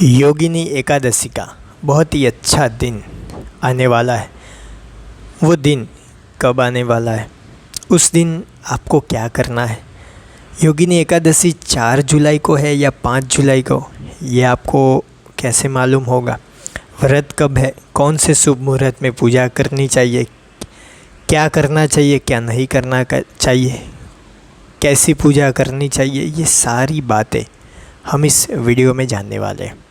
योगिनी एकादशी का बहुत ही अच्छा दिन आने वाला है। वो दिन कब आने वाला है, उस दिन आपको क्या करना है। योगिनी एकादशी 4 जुलाई को है या 5 जुलाई को, ये आपको कैसे मालूम होगा। व्रत कब है, कौन से शुभ मुहूर्त में पूजा करनी चाहिए, क्या करना चाहिए, क्या नहीं करना चाहिए, कैसी पूजा करनी चाहिए, ये सारी बातें हम इस वीडियो में जानने वाले हैं।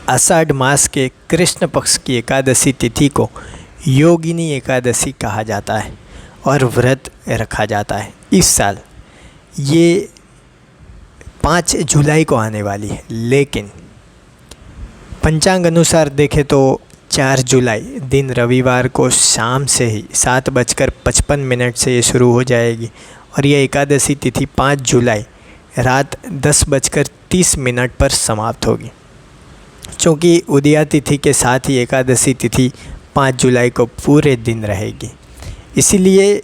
आषाढ़ मास के कृष्ण पक्ष की एकादशी तिथि को योगिनी एकादशी कहा जाता है और व्रत रखा जाता है। इस साल ये 5 जुलाई को आने वाली है, लेकिन पंचांग अनुसार देखें तो 4 जुलाई दिन रविवार को शाम से ही 7:55 से ये शुरू हो जाएगी और यह एकादशी तिथि 5 जुलाई रात 10:30 पर समाप्त होगी। क्योंकि उदया तिथि के साथ ही एकादशी तिथि 5 जुलाई को पूरे दिन रहेगी, इसीलिए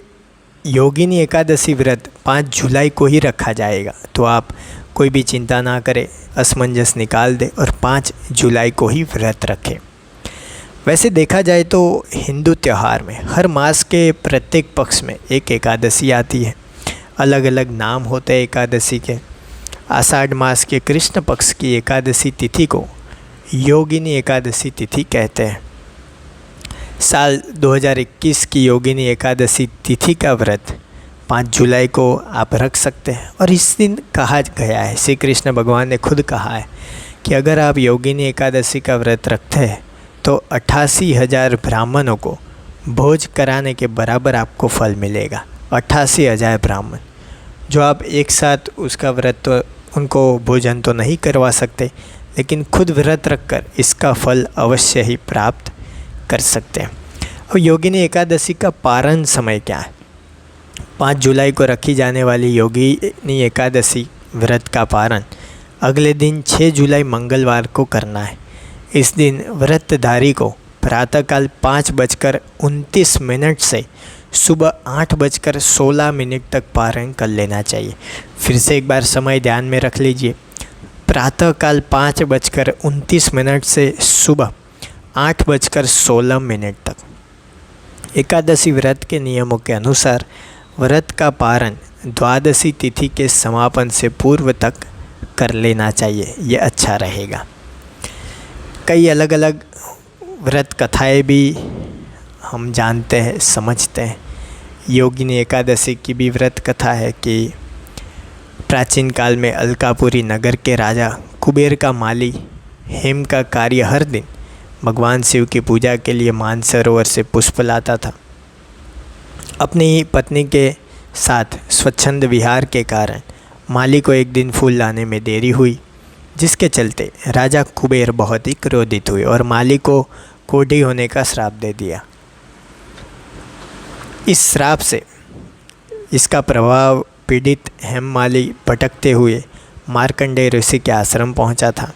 योगिनी एकादशी व्रत 5 जुलाई को ही रखा जाएगा। तो आप कोई भी चिंता ना करें, असमंजस निकाल दें और 5 जुलाई को ही व्रत रखें। वैसे देखा जाए तो हिंदू त्यौहार में हर मास के प्रत्येक पक्ष में एक एकादशी आती है। अलग अलग नाम होते हैं एकादशी के। आषाढ़ मास के कृष्ण पक्ष की एकादशी तिथि को योगिनी एकादशी तिथि कहते हैं। साल 2021 की योगिनी एकादशी तिथि का व्रत 5 जुलाई को आप रख सकते हैं। और इस दिन कहा गया है, श्री कृष्ण भगवान ने खुद कहा है कि अगर आप योगिनी एकादशी का व्रत रखते हैं तो 88,000 ब्राह्मणों को भोज कराने के बराबर आपको फल मिलेगा। 88,000 ब्राह्मण, जो आप एक साथ उसका व्रत तो उनको भोजन तो नहीं करवा सकते, लेकिन खुद व्रत रखकर इसका फल अवश्य ही प्राप्त कर सकते हैं। और योगिनी एकादशी का पारण समय क्या है। 5 जुलाई को रखी जाने वाली योगिनी एकादशी व्रत का पारण अगले दिन 6 जुलाई मंगलवार को करना है। इस दिन व्रतधारी को प्रातःकाल 5:29 से सुबह 8:16 तक पारण कर लेना चाहिए। फिर से एक बार समय ध्यान में रख लीजिए, प्रातःकाल 5:29 से सुबह 8:16 तक। एकादशी व्रत के नियमों के अनुसार व्रत का पारण द्वादशी तिथि के समापन से पूर्व तक कर लेना चाहिए, ये अच्छा रहेगा। कई अलग अलग व्रत कथाएं भी हम जानते हैं, समझते हैं। योगिनी एकादशी की भी व्रत कथा है कि प्राचीन काल में अलकापुरी नगर के राजा कुबेर का माली हेम का कार्य हर दिन भगवान शिव की पूजा के लिए मानसरोवर से पुष्प लाता था। अपनी ही पत्नी के साथ स्वच्छंद विहार के कारण माली को एक दिन फूल लाने में देरी हुई, जिसके चलते राजा कुबेर बहुत ही क्रोधित हुए और माली को कोढ़ी होने का श्राप दे दिया। इस श्राप से इसका प्रभाव पीड़ित हेममाली भटकते हुए मार्कंडेय ऋषि के आश्रम पहुंचा था।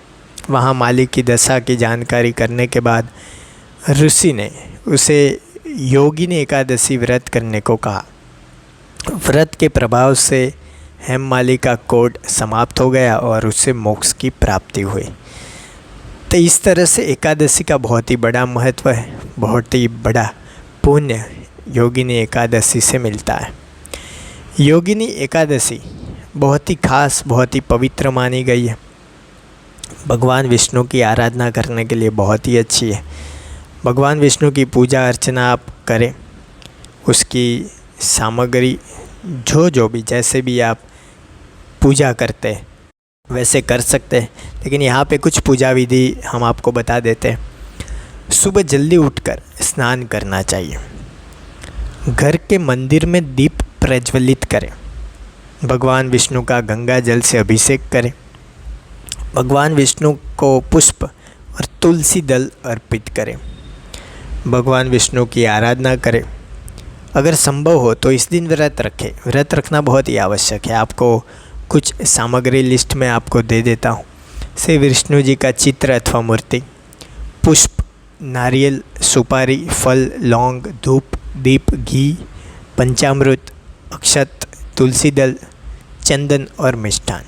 वहां माली की दशा की जानकारी करने के बाद ऋषि ने उसे योगिनी एकादशी व्रत करने को कहा। व्रत के प्रभाव से हेममाली का कोढ़ समाप्त हो गया और उससे मोक्ष की प्राप्ति हुई। तो इस तरह से एकादशी का बहुत ही बड़ा महत्व है, बहुत ही बड़ा पुण्य योगिनी एकादशी से मिलता है। योगिनी एकादशी बहुत ही खास, बहुत ही पवित्र मानी गई है। भगवान विष्णु की आराधना करने के लिए बहुत ही अच्छी है। भगवान विष्णु की पूजा अर्चना आप करें, उसकी सामग्री जो भी जैसे भी आप पूजा करते हैं वैसे कर सकते हैं, लेकिन यहाँ पे कुछ पूजा विधि हम आपको बता देते हैं। सुबह जल्दी उठकर स्नान करना चाहिए। घर के मंदिर में दीप प्रज्वलित करें। भगवान विष्णु का गंगा जल से अभिषेक करें। भगवान विष्णु को पुष्प और तुलसी दल अर्पित करें। भगवान विष्णु की आराधना करें। अगर संभव हो तो इस दिन व्रत रखें। व्रत रखना बहुत ही आवश्यक है। आपको कुछ सामग्री लिस्ट में आपको दे देता हूँ। श्री विष्णु जी का चित्र अथवा मूर्ति, पुष्प, नारियल, सुपारी, फल, लौंग, धूप, दीप, घी, पंचामृत, अक्षत, तुलसी दल, चंदन और मिष्ठान।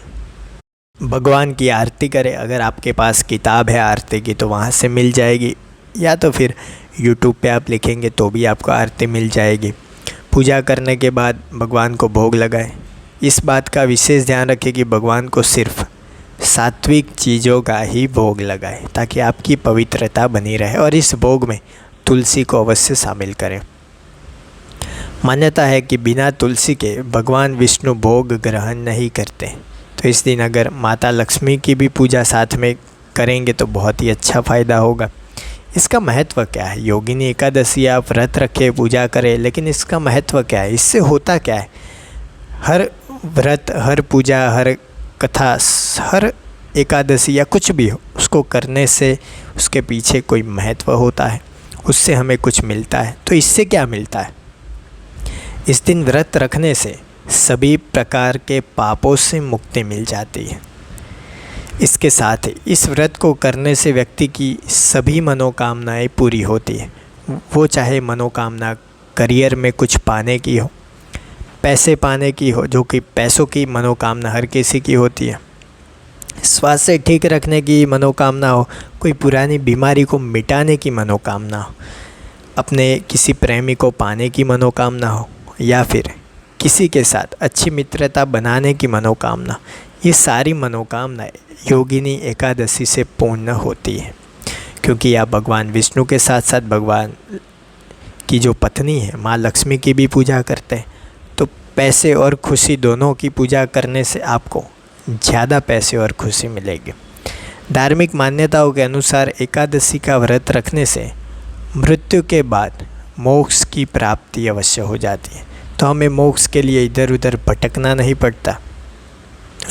भगवान की आरती करें। अगर आपके पास किताब है आरती की तो वहाँ से मिल जाएगी, या तो फिर यूट्यूब पे आप लिखेंगे तो भी आपको आरती मिल जाएगी। पूजा करने के बाद भगवान को भोग लगाएं। इस बात का विशेष ध्यान रखें कि भगवान को सिर्फ सात्विक चीज़ों का ही भोग लगाएं, ताकि आपकी पवित्रता बनी रहे। और इस भोग में तुलसी को अवश्य शामिल करें। मान्यता है कि बिना तुलसी के भगवान विष्णु भोग ग्रहण नहीं करते, तो इस दिन अगर माता लक्ष्मी की भी पूजा साथ में करेंगे तो बहुत ही अच्छा फ़ायदा होगा। इसका महत्व क्या है? योगिनी एकादशी आप व्रत रखें, पूजा करें, लेकिन इसका महत्व क्या है? इससे होता क्या है? हर व्रत, हर पूजा, हर कथा, हर एकादशी या कुछ भी हो, उसको करने से उसके पीछे कोई महत्व होता है, उससे हमें कुछ मिलता है। तो इससे क्या मिलता है? इस दिन व्रत रखने से सभी प्रकार के पापों से मुक्ति मिल जाती है। इसके साथ ही इस व्रत को करने से व्यक्ति की सभी मनोकामनाएं पूरी होती है। वो चाहे मनोकामना करियर में कुछ पाने की हो, पैसे पाने की हो, जो कि पैसों की मनोकामना हर किसी की होती है, स्वास्थ्य ठीक रखने की मनोकामना हो, कोई पुरानी बीमारी को मिटाने की मनोकामना हो, अपने किसी प्रेमी को पाने की मनोकामना हो, या फिर किसी के साथ अच्छी मित्रता बनाने की मनोकामना, ये सारी मनोकामनाएं योगिनी एकादशी से पूर्ण होती है। क्योंकि आप भगवान विष्णु के साथ साथ भगवान की जो पत्नी है माँ लक्ष्मी की भी पूजा करते हैं, तो पैसे और खुशी दोनों की पूजा करने से आपको ज़्यादा पैसे और खुशी मिलेगी। धार्मिक मान्यताओं के अनुसार एकादशी का व्रत रखने से मृत्यु के बाद मोक्ष की प्राप्ति अवश्य हो जाती है। तो हमें मोक्ष के लिए इधर उधर भटकना नहीं पड़ता।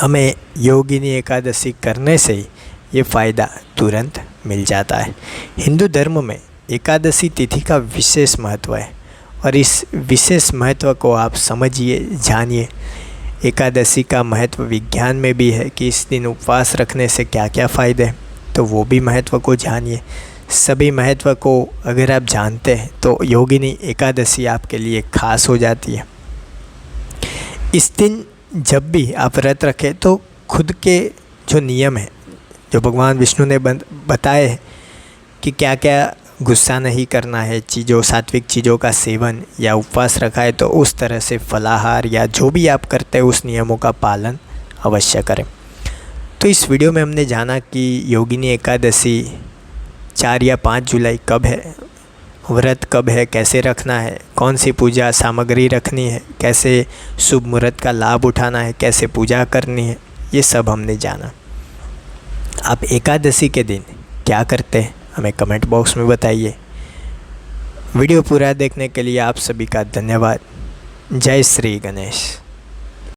हमें योगिनी एकादशी करने से ही ये फ़ायदा तुरंत मिल जाता है। हिंदू धर्म में एकादशी तिथि का विशेष महत्व है, और इस विशेष महत्व को आप समझिए, जानिए। एकादशी का महत्व विज्ञान में भी है कि इस दिन उपवास रखने से क्या क्या फ़ायदे हैं, तो वो भी महत्व को जानिए। सभी महत्व को अगर आप जानते हैं तो योगिनी एकादशी आपके लिए खास हो जाती है। इस दिन जब भी आप व्रत रखें तो खुद के जो नियम हैं, जो भगवान विष्णु ने बताए हैं कि क्या क्या गुस्सा नहीं करना है, चीज़ों सात्विक चीज़ों का सेवन या उपवास रखा है तो उस तरह से फलाहार या जो भी आप करते हैं उस नियमों का पालन अवश्य करें। तो इस वीडियो में हमने जाना कि योगिनी एकादशी 4 या 5 जुलाई कब है, व्रत कब है, कैसे रखना है, कौन सी पूजा सामग्री रखनी है, कैसे शुभ मुहूर्त का लाभ उठाना है, कैसे पूजा करनी है, ये सब हमने जाना। आप एकादशी के दिन क्या करते हैं हमें कमेंट बॉक्स में बताइए। वीडियो पूरा देखने के लिए आप सभी का धन्यवाद। जय श्री गणेश।